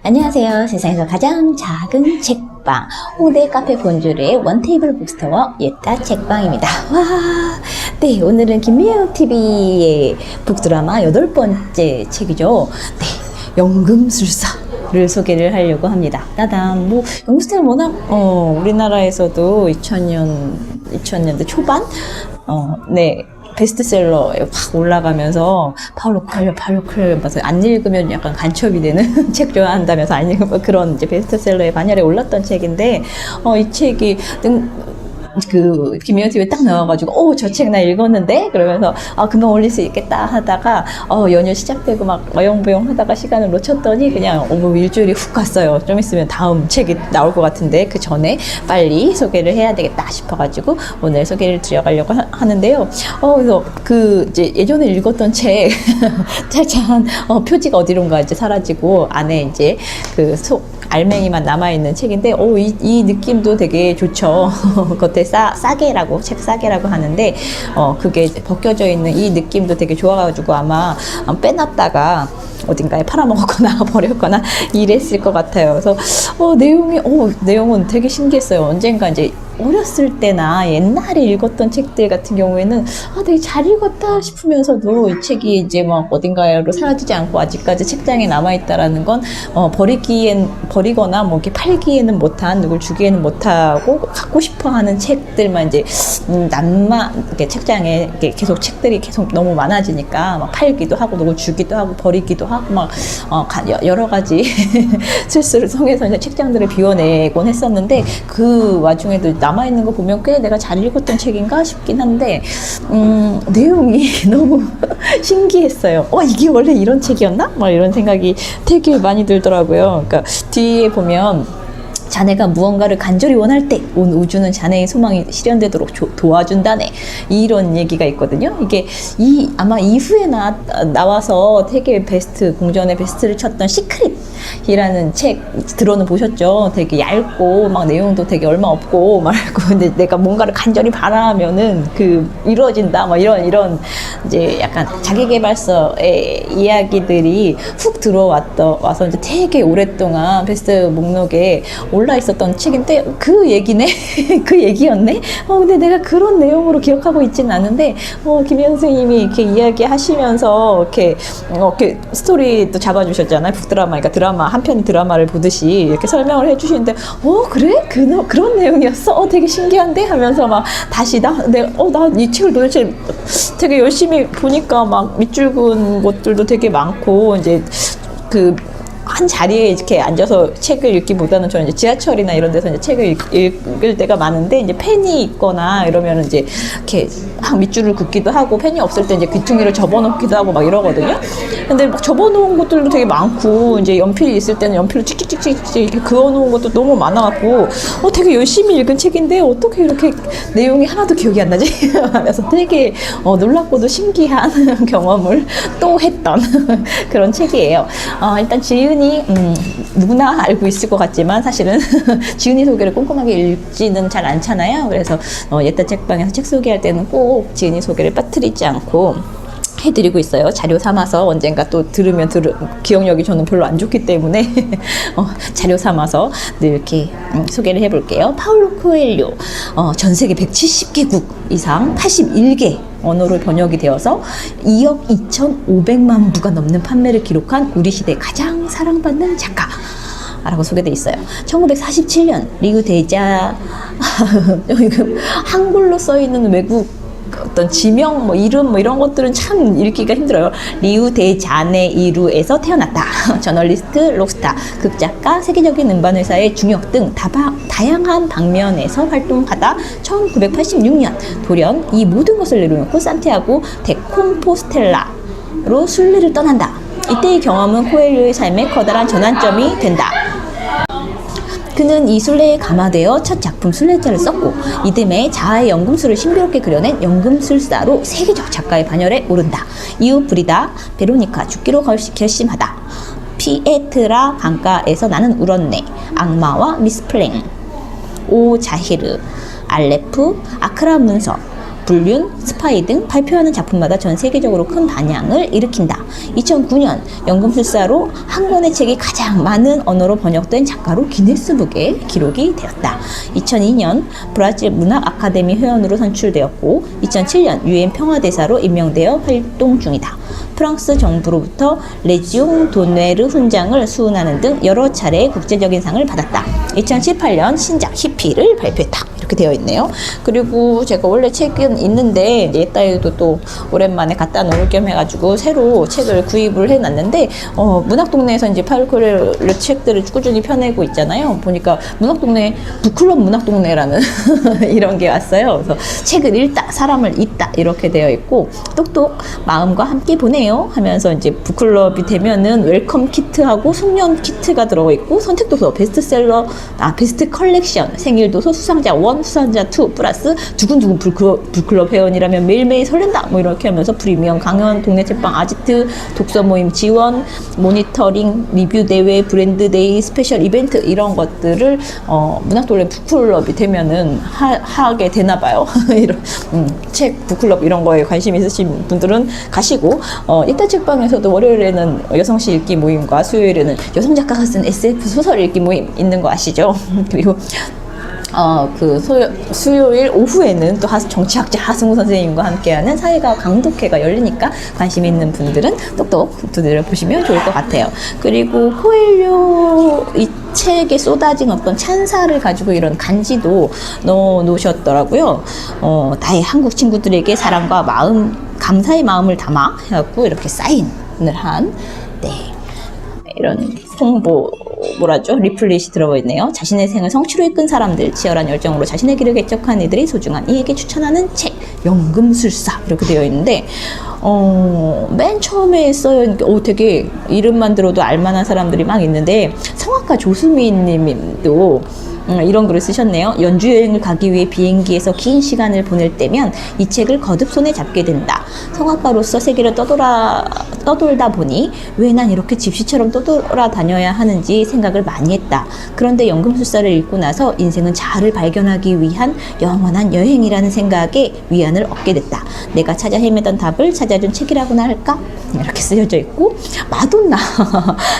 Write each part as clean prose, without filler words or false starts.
안녕하세요. 세상에서 가장 작은 책방 오대 카페 본주의 원테이블 북스토어 예따 책방입니다. 와, 네, 오늘은 김미영 TV의 북드라마 8번째 책이죠. 네, 연금술사를 소개를 하려고 합니다. 따단, 연금술사는 워낙 우리나라에서도 2000년대 초반 네, 베스트셀러에 확 올라가면서 파울로 코엘료 안 읽으면 약간 간첩이 되는 책 좋아한다면서 안 읽으면 그런 이제 베스트셀러의 반열에 올랐던 책인데 이 책이 김미영 TV에 딱 나와가지고 저 책 나 읽었는데 그러면서 금방 올릴 수 있겠다 하다가 연휴 시작되고 막 어영부영 하다가 시간을 놓쳤더니 그냥 일주일이 훅 갔어요. 좀 있으면 다음 책이 나올 것 같은데 그 전에 빨리 소개를 해야 되겠다 싶어가지고 오늘 소개를 드려가려고 하는데요. 그래서 이제 예전에 읽었던 책 짜잔 표지가 어디론가 이제 사라지고 안에 이제 알맹이만 남아있는 책인데 이 느낌도 되게 좋죠. 겉에 싸게라고 책 싸게라고 하는데 그게 벗겨져 있는 이 느낌도 되게 좋아가지고 아마 빼놨다가 어딘가에 팔아먹었거나 버렸거나 이랬을 것 같아요. 그래서 내용은 되게 신기했어요. 언젠가 이제 어렸을 때나 옛날에 읽었던 책들 같은 경우에는 되게 잘 읽었다 싶으면서도 이 책이 이제 막 어딘가로 사라지지 않고 아직까지 책장에 남아있다라는 건 버리거나 이렇게 팔기에는 못한, 누굴 주기에는 못하고 갖고 싶어하는 책들만 이제 이렇게 책장에 이렇게 계속 책들이 계속 너무 많아지니까 막 팔기도 하고 누굴 주기도 하고 버리기도 하고 막 여러 가지 실수를 통해서 이제 책장들을 비워내곤 했었는데 그 와중에도 남아있는 거 보면 꽤 내가 잘 읽었던 책인가 싶긴 한데 내용이 너무 신기했어요. 이게 원래 이런 책이었나? 막 이런 생각이 되게 많이 들더라고요. 그러니까 뒤에 보면 자네가 무언가를 간절히 원할 때 온 우주는 자네의 소망이 실현되도록 도와준다네, 이런 얘기가 있거든요. 이게 아마 이후에 나와서 되게 공전의 베스트를 쳤던 시크릿이라는 책 들어는 보셨죠? 되게 얇고 막 내용도 되게 얼마 없고 말고 근데 내가 뭔가를 간절히 바라면은 이루어진다 막 이런 이제 약간 자기계발서의 이야기들이 훅 와서 이제 되게 오랫동안 베스트 목록에 올라 있었던 책인데 그 얘기네? 그 얘기였네? 근데 내가 그런 내용으로 기억하고 있지는 않은데 김희연 선생님이 이렇게 이야기하시면서 이렇게 스토리도 잡아주셨잖아요. 북드라마, 그러니까 한 편의 드라마를 보듯이 이렇게 설명을 해주시는데 그래? 그런 내용이었어? 되게 신기한데? 하면서 막 다시 나 이 책을 도대체 되게 열심히 보니까 막 밑줄 그은 것들도 되게 많고 이제 한 자리에 이렇게 앉아서 책을 읽기보다는 저는 이제 지하철이나 이런 데서 이제 책을 읽을 때가 많은데 이제 펜이 있거나 이러면 이제 이렇게 막 밑줄을 긋기도 하고 펜이 없을 때 이제 귀퉁이를 접어놓기도 하고 막 이러거든요. 근데 막 접어놓은 것들도 되게 많고 이제 연필이 있을 때는 연필로 찍찍찍찍 이렇게 그어놓은 것도 너무 많아갖고 되게 열심히 읽은 책인데 어떻게 이렇게 내용이 하나도 기억이 안 나지? 하면서 되게 놀랍고도 신기한 경험을 또 했던 그런 책이에요. 일단 지은이 누구나 알고 있을 것 같지만 사실은 지은이 소개를 꼼꼼하게 읽지는 잘 않잖아요. 그래서 예따 책방에서 책 소개할 때는 꼭 지은이 소개를 빠뜨리지 않고 해드리고 있어요. 자료 삼아서 언젠가 또 들으면 기억력이 저는 별로 안 좋기 때문에 자료 삼아서 늘 이렇게 소개를 해볼게요. 파울로 코엘료 전 세계 170개국 이상 81개 언어로 번역이 되어서 2억 2,500만 부가 넘는 판매를 기록한 우리 시대 가장 사랑받는 작가 라고 소개되어 있어요. 1947년 리우 대자 한글로 써있는 외국 어떤 지명, 이름, 이런 것들은 참 읽기가 힘들어요. 리우 대자네 이루에서 태어났다. 저널리스트, 록스타, 극작가, 세계적인 음반회사의 중역 등 다양한 방면에서 활동하다 1986년 돌연 이 모든 것을 내려놓고 산티아고 데 콤포스텔라로 순례를 떠난다. 이때의 경험은 코엘료의 삶에 커다란 전환점이 된다. 그는 이 순례에 감화되어 첫 작품 순례자를 썼고 이듬해 자아의 연금술을 신비롭게 그려낸 연금술사로 세계적 작가의 반열에 오른다. 이후 브리다, 베로니카, 죽기로 결심하다. 피에트라 강가에서 나는 울었네. 악마와 미스 플랭, 오 자히르, 알레프, 아크라 문서, 불륜, 스파이 등 발표하는 작품마다 전 세계적으로 큰 반향을 일으킨다. 2009년 연금술사로 한 권의 책이 가장 많은 언어로 번역된 작가로 기네스북에 기록이 되었다. 2002년 브라질 문학 아카데미 회원으로 선출되었고 2007년 유엔 평화대사로 임명되어 활동 중이다. 프랑스 정부로부터 레지옹 도네르 훈장을 수은하는 등 여러 차례 국제적인 상을 받았다. 2018년 신작 히피를 발표했다. 이렇게 되어 있네요. 그리고 제가 원래 책은 있는데 옛날에도 또 오랜만에 갖다 놓을 겸 해가지고 새로 책을 구입을 해놨는데 문학동네에서 이제 파울코레르 책들을 꾸준히 펴내고 있잖아요. 보니까 문학동네 북클럽 문학동네라는 이런 게 왔어요. 그래서 책을 읽다 사람을 잇다 이렇게 되어 있고 똑똑 마음과 함께 보내요 하면서 이제 북클럽이 되면은 웰컴 키트하고 송년 키트가 들어가 있고 선택도서 베스트셀러 베스트 컬렉션 생일도서 수상자 1 수상자 2 플러스 두근두근 북클럽 회원이라면 매일매일 설렌다 뭐 이렇게 하면서 프리미엄 강연 동네 책방 아지트 독서 모임 지원 모니터링 리뷰 대회 브랜드 데이 스페셜 이벤트 이런 것들을 문학동네 북클럽이 되면은 하게 되나 봐요. 이런 책 북클럽 이런 거에 관심 있으신 분들은 가시고 이따 책방에서도 월요일에는 여성시 읽기 모임과 수요일에는 여성 작가가 쓴 SF 소설 읽기 모임 있는 거 아시죠? 그리고 수요일 오후에는 또 정치학자 하승우 선생님과 함께하는 사회가 강독회가 열리니까 관심 있는 분들은 똑똑 두드려보시면 좋을 것 같아요. 그리고 코엘료 이 책에 쏟아진 어떤 찬사를 가지고 이런 간지도 넣어 놓으셨더라고요. 나의 한국 친구들에게 사랑과 마음, 감사의 마음을 담아 해갖고 이렇게 사인을 한, 이런 홍보 리플릿이 들어가 있네요. 자신의 생을 성취로 이끈 사람들, 치열한 열정으로 자신의 길을 개척한 이들이 소중한 이에게 추천하는 책, 연금술사 이렇게 되어 있는데 맨 처음에 써요. 되게 이름만 들어도 알만한 사람들이 막 있는데 성악가 조수민 님도 이런 글을 쓰셨네요. 연주 여행을 가기 위해 비행기에서 긴 시간을 보낼 때면 이 책을 거듭 손에 잡게 된다. 성악가로서 세계를 떠돌다 보니 왜 난 이렇게 집시처럼 떠돌아다녀야 하는지 생각을 많이 했다. 그런데 연금술사를 읽고 나서 인생은 자아를 발견하기 위한 영원한 여행이라는 생각에 위안을 얻게 됐다. 내가 찾아 헤매던 답을 찾아준 책이라고나 할까? 이렇게 쓰여져 있고 마돈나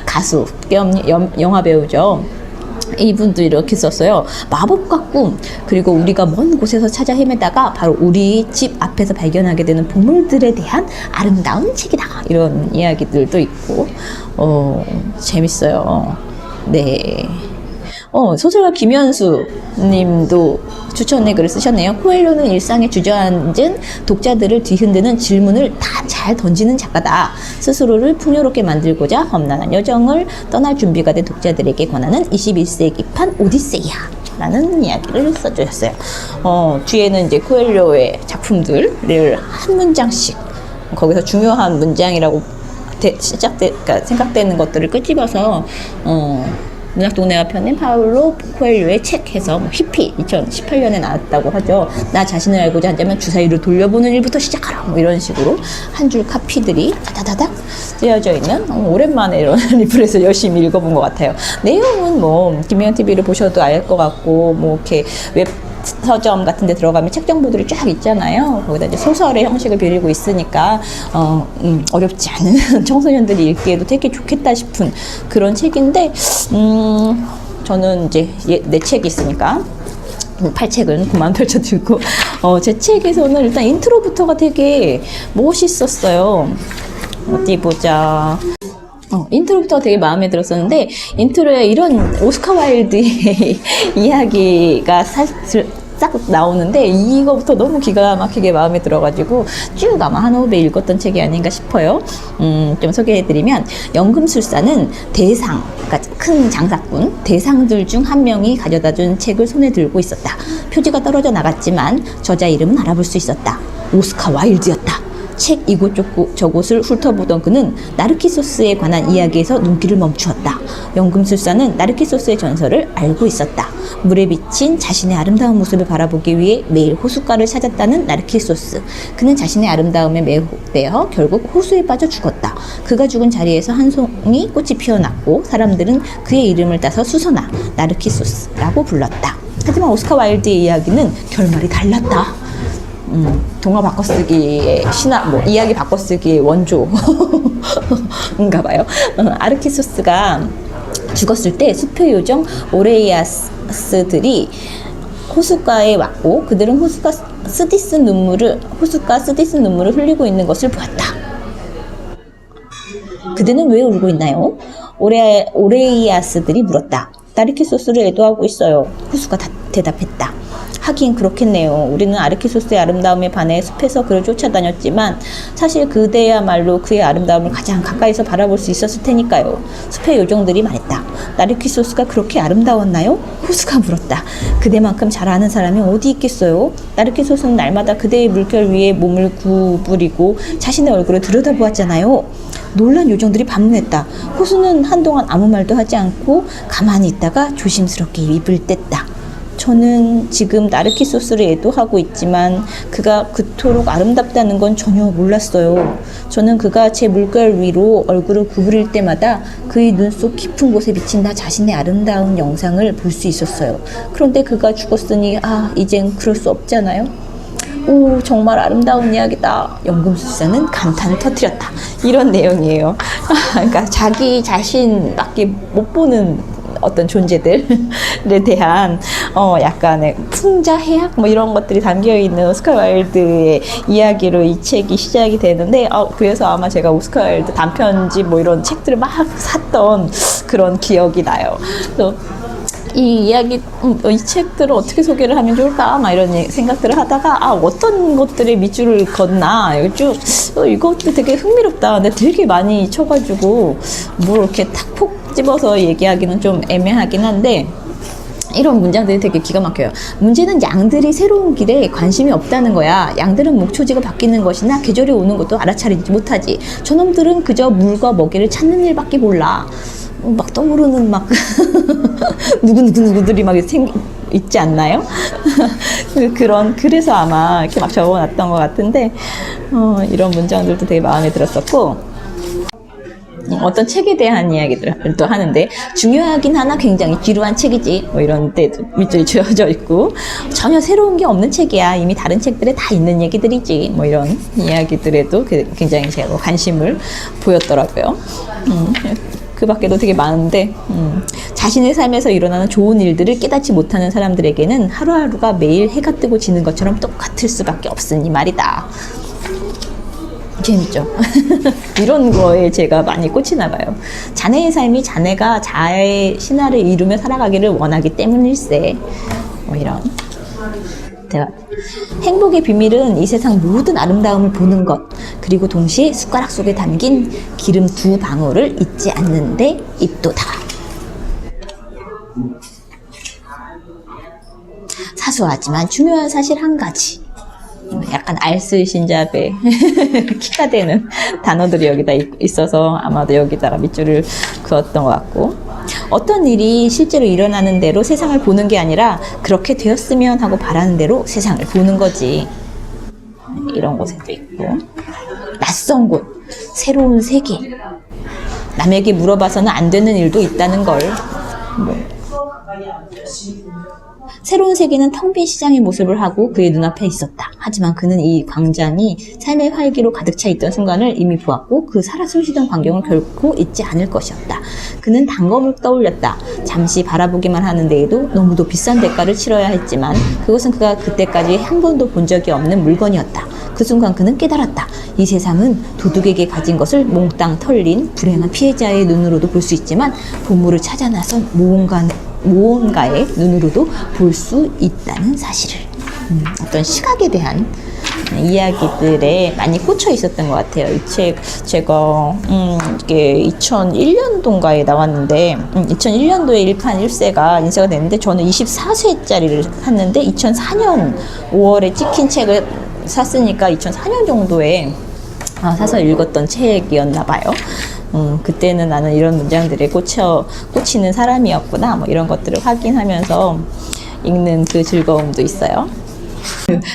가수 겸 영화배우죠. 이분도 이렇게 썼어요. 마법과 꿈, 그리고 우리가 먼 곳에서 찾아 헤매다가 바로 우리 집 앞에서 발견하게 되는 보물들에 대한 아름다운 책이다. 이런 이야기들도 있고 재밌어요. 네. 소설가 김현수 님도 추천의 글을 쓰셨네요. 코엘료는 일상에 주저앉은 독자들을 뒤흔드는 질문을 다 잘 던지는 작가다. 스스로를 풍요롭게 만들고자 험난한 여정을 떠날 준비가 된 독자들에게 권하는 21세기판 오디세이야 라는 이야기를 써주셨어요. 뒤에는 이제 코엘료의 작품들을 한 문장씩 거기서 중요한 문장이라고 그러니까 생각되는 것들을 끄집어서 문학동네가 펴낸 파울로 코엘료의 책 해서 히피 2018년에 나왔다고 하죠. 나 자신을 알고자 한다면 주사위를 돌려보는 일부터 시작하라 이런 식으로 한 줄 카피들이 다다다닥 쓰여져 있는 오랜만에 이런 리플에서 열심히 읽어본 것 같아요. 내용은 김혜연 TV를 보셔도 알 것 같고 이렇게 웹 서점 같은 데 들어가면 책 정보들이 쫙 있잖아요. 거기다 이제 소설의 형식을 빌리고 있으니까 어렵지 않은 청소년들이 읽기에도 되게 좋겠다 싶은 그런 책인데 저는 이제 내 책이 있으니까 팔책은 그만 펼쳐들고 제 책에서는 일단 인트로부터가 되게 멋있었어요. 어디 보자. 인트로부터 되게 마음에 들었었는데 인트로에 이런 오스카 와일드의 이야기가 사실 싹 나오는데 이거부터 너무 기가 막히게 마음에 들어가지고 쭉 아마 한 호흡에 읽었던 책이 아닌가 싶어요. 좀 소개해드리면 연금술사는 대상, 그러니까 큰 장사꾼 대상들 중 한 명이 가져다준 책을 손에 들고 있었다. 표지가 떨어져 나갔지만 저자 이름은 알아볼 수 있었다. 오스카 와일드였다. 책 이곳저곳을 훑어보던 그는 나르키소스에 관한 이야기에서 눈길을 멈추었다. 연금술사는 나르키소스의 전설을 알고 있었다. 물에 비친 자신의 아름다운 모습을 바라보기 위해 매일 호숫가를 찾았다는 나르키소스. 그는 자신의 아름다움에 매혹되어 결국 호수에 빠져 죽었다. 그가 죽은 자리에서 한 송이 꽃이 피어났고 사람들은 그의 이름을 따서 수선화 나르키소스라고 불렀다. 하지만 오스카 와일드의 이야기는 결말이 달랐다. 동화 바꿔쓰기의 이야기 바꿔쓰기의 원조인가 봐요. 아르키소스가 죽었을 때 숲의 요정 오레이아스들이 호숫가에 왔고 그들은 호숫가 쓰디스 눈물을 흘리고 있는 것을 보았다. 그들은 왜 울고 있나요? 오레이아스들이 물었다. 아르키소스를 애도하고 있어요. 호수가 대답했다. 하긴 그렇겠네요. 우리는 아르키소스의 아름다움에 반해 숲에서 그를 쫓아다녔지만 사실 그대야말로 그의 아름다움을 가장 가까이서 바라볼 수 있었을 테니까요. 숲의 요정들이 말했다. 아르키소스가 그렇게 아름다웠나요? 호수가 물었다. 그대만큼 잘 아는 사람이 어디 있겠어요? 아르키소스는 날마다 그대의 물결 위에 몸을 구부리고 자신의 얼굴을 들여다보았잖아요. 놀란 요정들이 반문했다. 호수는 한동안 아무 말도 하지 않고 가만히 있다가 조심스럽게 입을 뗐다. 저는 지금 아르키소스를 애도하고 있지만 그가 그토록 아름답다는 건 전혀 몰랐어요. 저는 그가 제 물결 위로 얼굴을 구부릴 때마다 그의 눈 속 깊은 곳에 비친 나 자신의 아름다운 영상을 볼 수 있었어요. 그런데 그가 죽었으니 이젠 그럴 수 없잖아요. 오, 정말 아름다운 이야기다. 연금술사는 감탄을 터뜨렸다. 이런 내용이에요. 그러니까 자기 자신밖에 못 보는 어떤 존재들에 대한 약간의 풍자해악 이런 것들이 담겨있는 오스카 와일드의 이야기로 이 책이 시작이 되는데 그래서 아마 제가 오스카 와일드 단편집 이런 책들을 막 샀던 그런 기억이 나요. 그래서 이 이야기, 이 책들을 어떻게 소개를 하면 좋을까? 이런 생각들을 하다가, 어떤 것들에 밑줄을 걷나? 이것도 되게 흥미롭다. 근데 되게 많이 쳐가지고, 이렇게 탁폭 집어서 얘기하기는 좀 애매하긴 한데, 이런 문장들이 되게 기가 막혀요. 문제는 양들이 새로운 길에 관심이 없다는 거야. 양들은 목초지가 바뀌는 것이나 계절이 오는 것도 알아차리지 못하지. 저놈들은 그저 물과 먹이를 찾는 일밖에 몰라. 막 떠오르는 누구들이 막 있지 않나요? 그래서 아마 이렇게 막 적어놨던 것 같은데, 이런 문장들도 되게 마음에 들었었고, 어떤 책에 대한 이야기들을 또 하는데, 중요하긴 하나 굉장히 지루한 책이지. 이런 데도 밑줄이 지어져 있고, 전혀 새로운 게 없는 책이야. 이미 다른 책들에 다 있는 얘기들이지. 이런 이야기들에도 굉장히 제가 관심을 보였더라고요. 그 밖에도 되게 많은데, 자신의 삶에서 일어나는 좋은 일들을 깨닫지 못하는 사람들에게는 하루하루가 매일 해가 뜨고 지는 것처럼 똑같을 수밖에 없으니 말이다. 재밌죠? 이런 거에 제가 많이 꽂히나 봐요. 자네의 삶이 자네가 자아의 신화를 이루며 살아가기를 원하기 때문일세. 이런 대화. 행복의 비밀은 이 세상 모든 아름다움을 보는 것, 그리고 동시에 숟가락 속에 담긴 기름 2방울을 잊지 않는데 있도다. 사소하지만 중요한 사실 한 가지. 약간 알쓸 신잡의 키가 되는 단어들이 여기다 있어서 아마도 여기다가 밑줄을 그었던 것 같고, 어떤 일이 실제로 일어나는 대로 세상을 보는 게 아니라 그렇게 되었으면 하고 바라는 대로 세상을 보는 거지. 이런 곳에도 있고, 낯선 곳, 새로운 세계, 남에게 물어봐서는 안 되는 일도 있다는 걸. 새로운 세계는 텅 빈 시장의 모습을 하고 그의 눈앞에 있었다. 하지만 그는 이 광장이 삶의 활기로 가득 차 있던 순간을 이미 보았고 그 살아 숨쉬던 광경을 결코 잊지 않을 것이었다. 그는 단검을 떠올렸다. 잠시 바라보기만 하는 데에도 너무도 비싼 대가를 치러야 했지만 그것은 그가 그때까지 한 번도 본 적이 없는 물건이었다. 그 순간 그는 깨달았다. 이 세상은 도둑에게 가진 것을 몽땅 털린 불행한 피해자의 눈으로도 볼 수 있지만 보물을 찾아 나선 무언가의 눈으로도 볼 수 있다는 사실을. 어떤 시각에 대한 이야기들에 많이 꽂혀 있었던 것 같아요. 이 책 제가 이게 2001년도인가에 나왔는데 2001년도에 1판 1세가 인쇄가 됐는데 저는 24세짜리를 샀는데 2004년 5월에 찍힌 책을 샀으니까 2004년 정도에 사서 읽었던 책이었나 봐요. 그때는 나는 이런 문장들에 꽂히는 사람이었구나. 이런 것들을 확인하면서 읽는 그 즐거움도 있어요.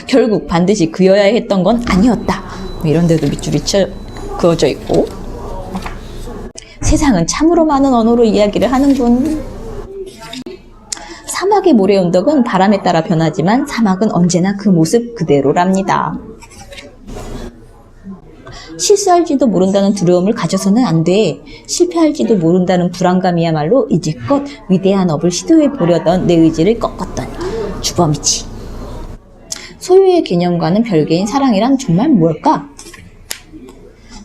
결국 반드시 그여야 했던 건 아니었다. 이런 데도 밑줄이 그어져 있고, 세상은 참으로 많은 언어로 이야기를 하는군. 사막의 모래 언덕은 바람에 따라 변하지만 사막은 언제나 그 모습 그대로랍니다. 실수할지도 모른다는 두려움을 가져서는 안 돼. 실패할지도 모른다는 불안감이야말로 이제껏 위대한 업을 시도해 보려던 내 의지를 꺾었더니 주범이지. 소유의 개념과는 별개인 사랑이란 정말 뭘까?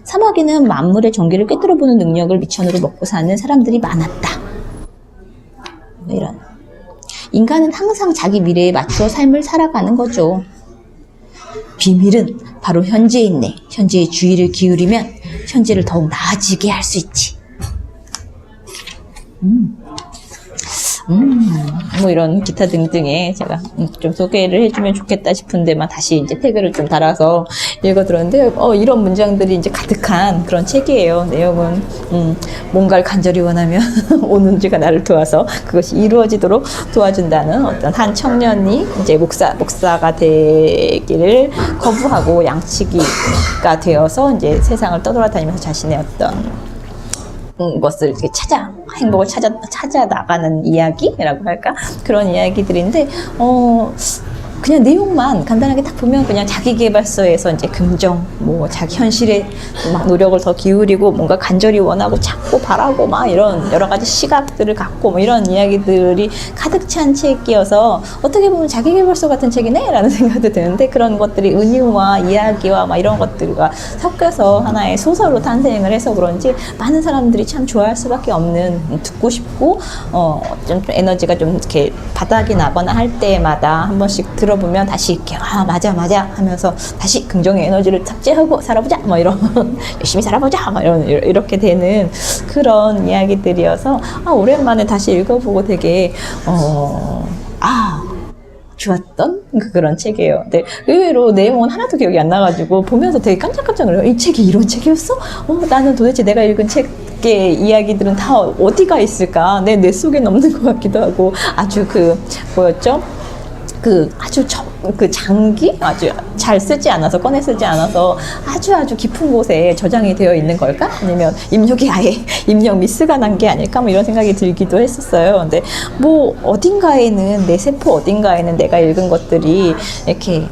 사막에는 만물의 전기를 꿰뚫어보는 능력을 미천으로 먹고 사는 사람들이 많았다. 이런. 인간은 항상 자기 미래에 맞추어 삶을 살아가는 거죠. 비밀은 바로 현재에 있네. 현재의 주의를 기울이면 현재를 더욱 나아지게 할 수 있지. 뭐 이런 기타 등등의 제가 좀 소개를 해주면 좋겠다 싶은데만 다시 이제 태그를 좀 달아서 읽어들었는데 이런 문장들이 이제 가득한 그런 책이에요. 내용은 뭔가를 간절히 원하면 오는지가 나를 도와서 그것이 이루어지도록 도와준다는 어떤 한 청년이 이제 목사가 되기를 거부하고 양치기가 되어서 이제 세상을 떠돌아다니면서 자신의 어떤 것을 이렇게 행복을 찾아 나가는 이야기라고 할까? 그런 이야기들인데, 그냥 내용만 간단하게 딱 보면 그냥 자기계발서에서 이제 긍정, 뭐 자기 현실에 막 노력을 더 기울이고 뭔가 간절히 원하고 찾고 바라고 막 이런 여러 가지 시각들을 갖고 뭐 이런 이야기들이 가득 찬 책이어서 어떻게 보면 자기계발서 같은 책이네? 라는 생각도 드는데 그런 것들이 은유와 이야기와 막 이런 것들과 섞여서 하나의 소설로 탄생을 해서 그런지 많은 사람들이 참 좋아할 수밖에 없는 듣고 싶고, 좀 에너지가 좀 이렇게 바닥이 나거나 할 때마다 한 번씩 들어보면 다시 이렇게 맞아 하면서 다시 긍정의 에너지를 탑재하고 살아보자 뭐 이런 열심히 살아보자 뭐 이렇게 되는 그런 이야기들이어서 오랜만에 다시 읽어보고 되게 좋았던 그런 책이에요. 근데 의외로 내용은 하나도 기억이 안 나가지고 보면서 되게 깜짝깜짝 놀라요. 이 책이 이런 책이었어? 나는 도대체 내가 읽은 책의 이야기들은 다 어디가 있을까? 내 뇌 속에 없는 것 같기도 하고 아주 뭐였죠? 아주 장기? 아주 잘 쓰지 않아서, 꺼내 쓰지 않아서 아주 깊은 곳에 저장이 되어 있는 걸까? 아니면 입력이 아예 입력 미스가 난 게 아닐까? 뭐 이런 생각이 들기도 했었어요. 근데 뭐 어딘가에는, 내 세포 어딘가에는 내가 읽은 것들이 이렇게,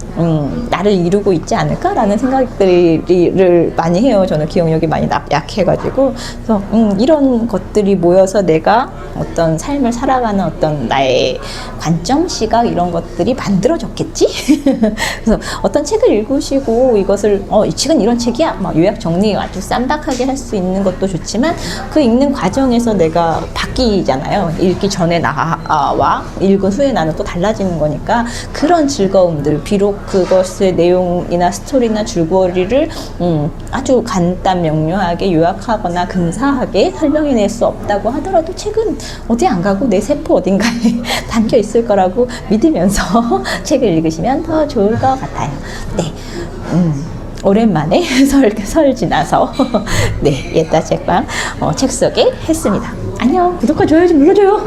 나를 이루고 있지 않을까라는 생각들을 많이 해요. 저는 기억력이 많이 약해가지고. 그래서, 이런 것들이 모여서 내가 어떤 삶을 살아가는 어떤 나의 관점, 시각, 이런 것들이 만들어졌겠지? 그래서 어떤 책을 읽으시고 이것을 이 책은 이런 책이야 막 요약 정리 아주 쌈박하게 할 수 있는 것도 좋지만 그 읽는 과정에서 내가 바뀌잖아요. 읽기 전에 나와 읽은 후에 나는 또 달라지는 거니까 그런 즐거움들, 비록 그것의 내용이나 스토리나 줄거리를 아주 간단 명료하게 요약하거나 근사하게 설명해낼 수 없다고 하더라도 책은 어디 안 가고 내 세포 어딘가에 담겨 있을 거라고 믿으면서 책을 읽으시면 더 좋을 것 같아요. 네. 오랜만에 설 지나서 네, 옛다 책방 책 소개 했습니다. 안녕. 구독과 좋아요 좀 눌러줘요.